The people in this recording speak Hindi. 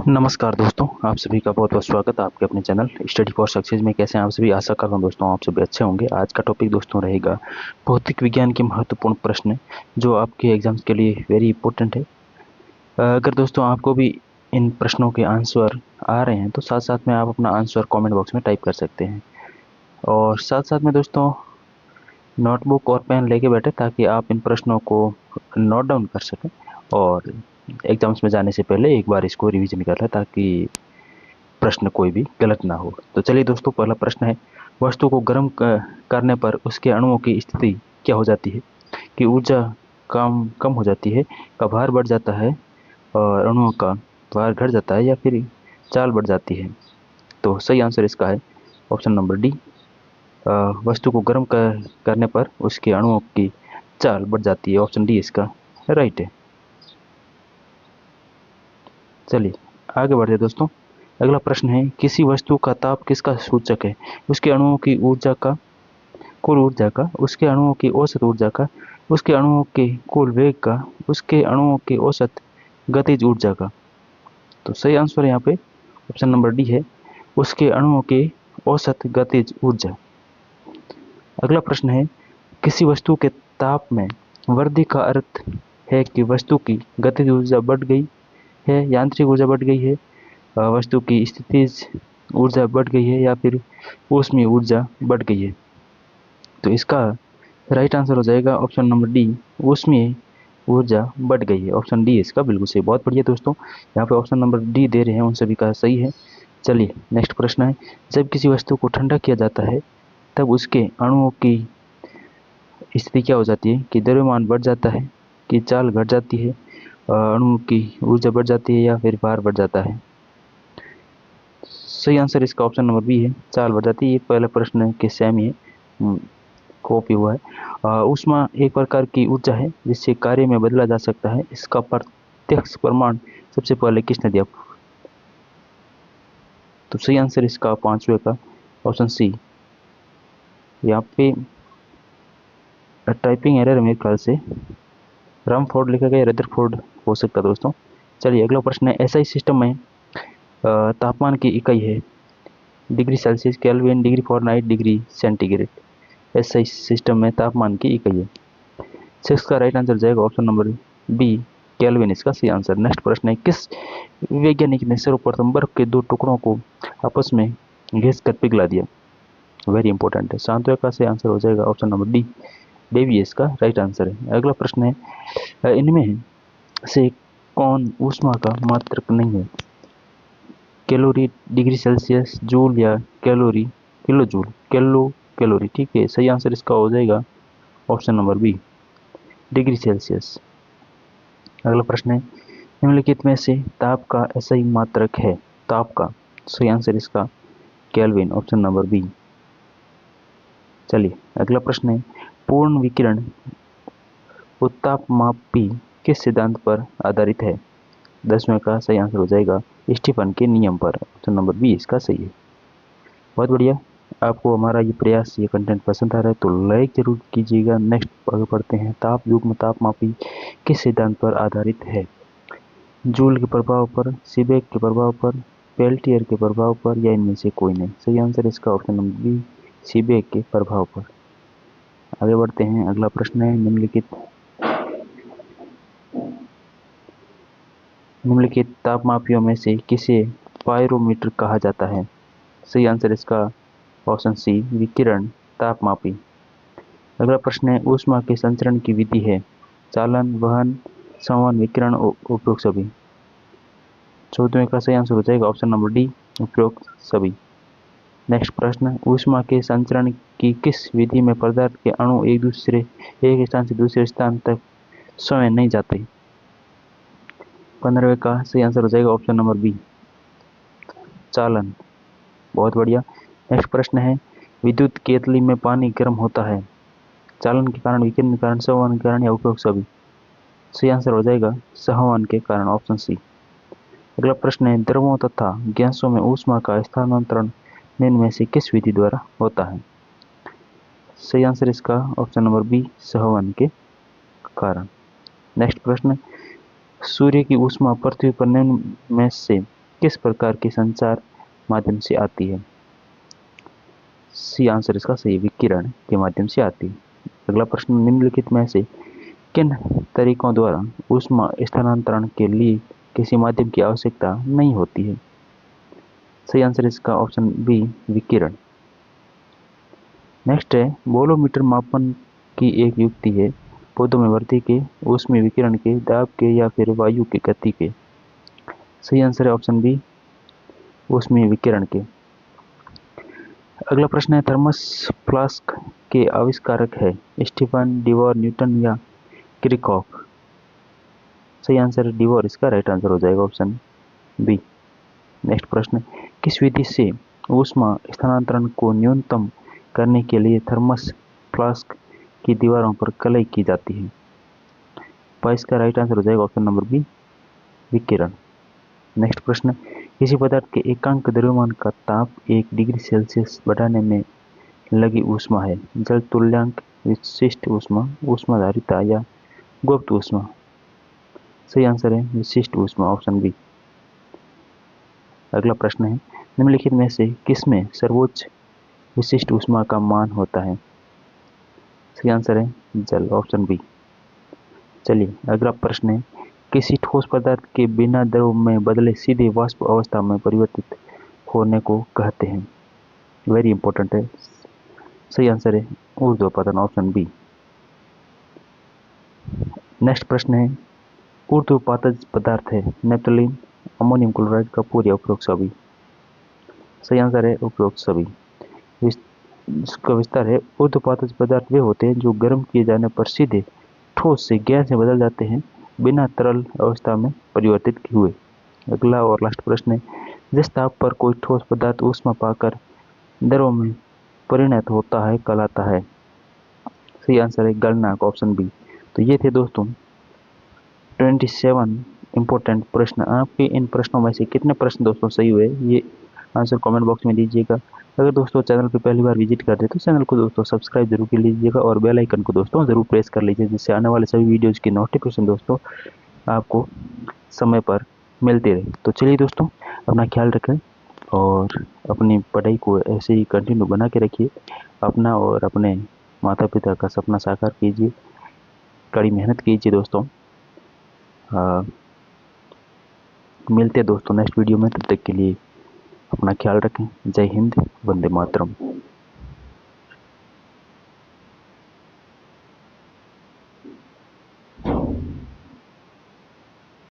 नमस्कार दोस्तों, आप सभी का बहुत बहुत स्वागत है आपके अपने चैनल स्टडी फॉर सक्सेस में। कैसे हैं आप सभी? आशा कर रहा हूं दोस्तों आप सभी अच्छे होंगे। आज का टॉपिक दोस्तों रहेगा भौतिक विज्ञान के महत्वपूर्ण प्रश्न जो आपके एग्जाम्स के लिए वेरी इंपॉर्टेंट है। अगर दोस्तों आपको भी इन प्रश्नों के आंसर आ रहे हैं तो साथ साथ में आप अपना आंसर कॉमेंट बॉक्स में टाइप कर सकते हैं। और साथ साथ में दोस्तों नोटबुक और पेन लेके बैठे ताकि आप इन प्रश्नों को नोट डाउन कर सकें और एग्जाम्स में जाने से पहले एक बार इसको रिवीजन कर लें ताकि प्रश्न कोई भी गलत ना हो। तो चलिए दोस्तों, पहला प्रश्न है, वस्तु को गर्म करने पर उसके अणुओं की स्थिति क्या हो जाती है? कि ऊर्जा कम हो जाती है, का भार बढ़ जाता है और अणुओं का भार घट जाता है, या फिर चाल बढ़ जाती है? तो सही आंसर इसका है ऑप्शन नंबर डी। वस्तु को गर्म करने पर उसके अणुओं की चाल बढ़ जाती है। ऑप्शन डी इसका राइट है। चलिए आगे बढ़ते दोस्तों। अगला प्रश्न है, किसी वस्तु का ताप किसका सूचक है? उसके अणुओं की ऊर्जा का, कुल ऊर्जा का, उसके अणुओं की औसत ऊर्जा का, उसके अणुओं के कुल वेग का, उसके अणुओं की औसत गतिज ऊर्जा का? तो सही आंसर यहाँ पे ऑप्शन नंबर डी है, उसके अणुओं की औसत गतिज ऊर्जा। अगला प्रश्न है, किसी वस्तु के ताप में वृद्धि का अर्थ है कि वस्तु की गतिज ऊर्जा बढ़ गई है, यांत्रिक ऊर्जा बढ़ गई है, वस्तु की स्थितिज ऊर्जा बढ़ गई है, या फिर ऊष्मीय ऊर्जा बढ़ गई है? तो इसका राइट आंसर हो जाएगा ऑप्शन नंबर डी, ऊष्मीय ऊर्जा बढ़ गई है। ऑप्शन डी इसका बिल्कुल सही। बहुत बढ़िया दोस्तों, यहाँ पे ऑप्शन नंबर डी दे रहे हैं उन सभी का सही है। चलिए नेक्स्ट प्रश्न है, जब किसी वस्तु को ठंडा किया जाता है तब उसके अणुओं की स्थिति क्या हो जाती है? कि द्रव्यमान बढ़ जाता है, कि चाल घट जाती है, अणुओं की ऊर्जा बढ़ जाती है, या फिर भार बढ़ जाता है? सही आंसर इसका ऑप्शन नंबर बी है, चाल बढ़ जाती है। ये पहले प्रश्न के सेम ही है, कॉपी हुआ है। ऊष्मा एक प्रकार की ऊर्जा है जिससे कार्य में बदला जा सकता है। इसका प्रत्यक्ष प्रमाण सबसे पहले किसने दिया? तो सही आंसर इसका पांचवे का ऑप्शन सी। यहाँ पे टाइपिंग एरर है मेरे ख्याल से, रामफोर्ड लिखा गया, रदरफोर्ड हो सकता है दोस्तों। चलिए अगला प्रश्न है, एसआई सिस्टम में तापमान की इकाई है degree Celsius, kelvin, degree Fahrenheit, degree centigrade. SI system में तापमान की इकाई है। सिक्स का राइट आंसर जाएगा ऑप्शन नंबर बी, केल्विन इसका सही आंसर। नेक्स्ट प्रश्न है, किस वैज्ञानिक ने सर्वप्रथम बर्फ के दो टुकड़ों को आपस में घिस कर पिघला दिया? वेरी इंपॉर्टेंट है। सांतवे का सही आंसर हो जाएगा ऑप्शन नंबर डी, डेवी इसका राइट आंसर है। अगला प्रश्न है, इनमें से कौन ऊष्मा का मात्रक नहीं है? कैलोरी, डिग्री सेल्सियस, जूल, या कैलोरी, किलो जूल, कैलोरी? ठीक है, सही आंसर इसका हो जाएगा option number B, degree Celsius. अगला प्रश्न है, निम्नलिखित में से ताप का एसआई मात्रक है? ताप का सही आंसर इसका केल्विन, ऑप्शन नंबर बी। चलिए अगला प्रश्न है, पूर्ण विकिरण उत्तापमापी किस सिद्धांत पर आधारित है? 10वें का सही आंसर हो जाएगा स्टीफन के नियम पर। ऑप्शन नंबर बी इसका सही है। बहुत बढ़िया। आपको हमारा ये प्रयास, ये कंटेंट पसंद आ रहा है तो लाइक जरूर कीजिएगा। नेक्स्ट आगे बढ़ते हैं, ताप युग्म तापमापी किस सिद्धांत पर आधारित है? जूल के प्रभाव पर, सीबेक के प्रभाव पर, पेल्टियर के प्रभाव पर, या इनमें से कोई नहीं? सही आंसर इसका ऑप्शन नंबर बी, सीबेक के प्रभाव पर। आगे बढ़ते हैं, अगला प्रश्न है, निम्नलिखित तापमापियों में से किसे पायरोमीटर कहा जाता है? सही आंसर इसका ऑप्शन सी, विकिरण तापमापी। अगला प्रश्न है, ऊष्मा के संचरण की विधि है? चालन, वहन, संवहन, विकिरण, उपरोक्त सभी? 14वें का सही आंसर हो जाएगा ऑप्शन नंबर डी, उपरोक्त सभी। नेक्स्ट प्रश्न, ऊष्मा के संचरण की किस विधि में पदार्थ के अणु एक स्थान से दूसरे स्थान तक स्वयं नहीं जाते? 15वें का सही आंसर हो जाएगा ऑप्शन नंबर बी, चालन। बहुत बढ़िया। नेक्स्ट प्रश्न है, विद्युत केतली में पानी गर्म होता है? चालन के कारण, विकिरण के कारण, संवहन के कारण, या उपरोक्त सभी? सही आंसर हो जाएगा संवहन के कारण, ऑप्शन सी। अगला प्रश्न है, द्रवों तथा गैसों में ऊष्मा का स्थानांतरण निम्न में से किस विधि द्वारा होता है? सही आंसर इसका ऑप्शन नंबर बी, संवहन के कारण। नेक्स्ट प्रश्न, सूर्य की ऊष्मा पृथ्वी पर निम्न में से किस प्रकार के संचार माध्यम से आती है? सी आंसर इसका सही, विकिरण के माध्यम से आती है। अगला प्रश्न, निम्नलिखित में से किन तरीकों द्वारा ऊष्मा स्थानांतरण के लिए किसी माध्यम की आवश्यकता नहीं होती है? सही आंसर इसका ऑप्शन बी, विकिरण। नेक्स्ट है, वोलोमीटर मापन की एक युक्ति है पौधों में वृद्धि के, ऊष्मीय विकिरण के, दाब के या फिर वायु की गति के? सही आंसर है ऑप्शन बी, ऊष्मीय विकिरण के। अगला प्रश्न है, थर्मस फ्लास्क के आविष्कारक है स्टीफन डिवॉर, न्यूटन या किरचॉफ? सही आंसर है डिवॉर, इसका राइट आंसर हो जाएगा ऑप्शन बी। नेक्स्ट प्रश्न, किस विधि से ऊष्मा स्थानांतरण को न्यूनतम करने के लिए थर्मस फ्लास्क की दीवारों पर कलई की जाती है? इसका राइट आंसर हो जाएगा ऑप्शन नंबर बी, विकिरण। नेक्स्ट प्रश्न, किसी पदार्थ के एकांक द्रव्यमान का ताप 1 डिग्री सेल्सियस बढ़ाने में लगी ऊष्मा है? जल तुल्यांक, विशिष्ट ऊष्मा, ऊष्माधारिता या गुप्त ऊष्मा? सही आंसर है विशिष्ट ऊष्मा, ऑप्शन बी। अगला प्रश्न है, निम्नलिखित में से किसमें सर्वोच्च विशिष्ट ऊष्मा का मान होता है? सही आंसर है जल, ऑप्शन बी। चलिए अगला प्रश्न है, किसी ठोस पदार्थ के बिना द्रव में बदले सीधे वाष्प अवस्था में परिवर्तित होने को कहते हैं? वेरी इंपॉर्टेंट है। सही आंसर है ऊर्ध्वपतन, ऑप्शन बी। नेक्स्ट प्रश्न है, ऊर्ध्वपातज पदार्थ है नेप्थलीन, अमोनियम क्लोराइड का पूरी उपरोक्त सभी? सही आंसर है उपरोक्त सभी। इसका विस्तार है, ऊर्ध्वपातज पदार्थ वे होते हैं जो गर्म किए जाने पर सीधे ठोस से गैस में बदल जाते हैं बिना तरल अवस्था में परिवर्तित हुए। अगला और लास्ट प्रश्न है, जिस ताप पर कोई ठोस पदार्थ ऊष्मा पाकर द्रव में परिणत होता है कहलाता है? सही आंसर है गलनांक, ऑप्शन बी। तो ये थे दोस्तों 27 इंपॉर्टेंट प्रश्न। आपके इन प्रश्नों में से कितने प्रश्न दोस्तों सही हुए ये आंसर कमेंट बॉक्स में दीजिएगा। अगर दोस्तों चैनल पे पहली बार विजिट करते तो चैनल को दोस्तों सब्सक्राइब जरूर कर लीजिएगा और बेल आइकन को दोस्तों जरूर प्रेस कर लीजिए, जिससे आने वाले सभी वीडियोज़ की नोटिफिकेशन दोस्तों आपको समय पर मिलती रहे। तो चलिए दोस्तों, अपना ख्याल रखें और अपनी पढ़ाई को ऐसे ही कंटिन्यू बना के रखिए। अपना और अपने माता पिता का सपना साकार कीजिए, कड़ी मेहनत कीजिए दोस्तों। मिलते हैं दोस्तों नेक्स्ट वीडियो में, तब तक के लिए अपना ख्याल रखें। जय हिंद, वंदे मातरम।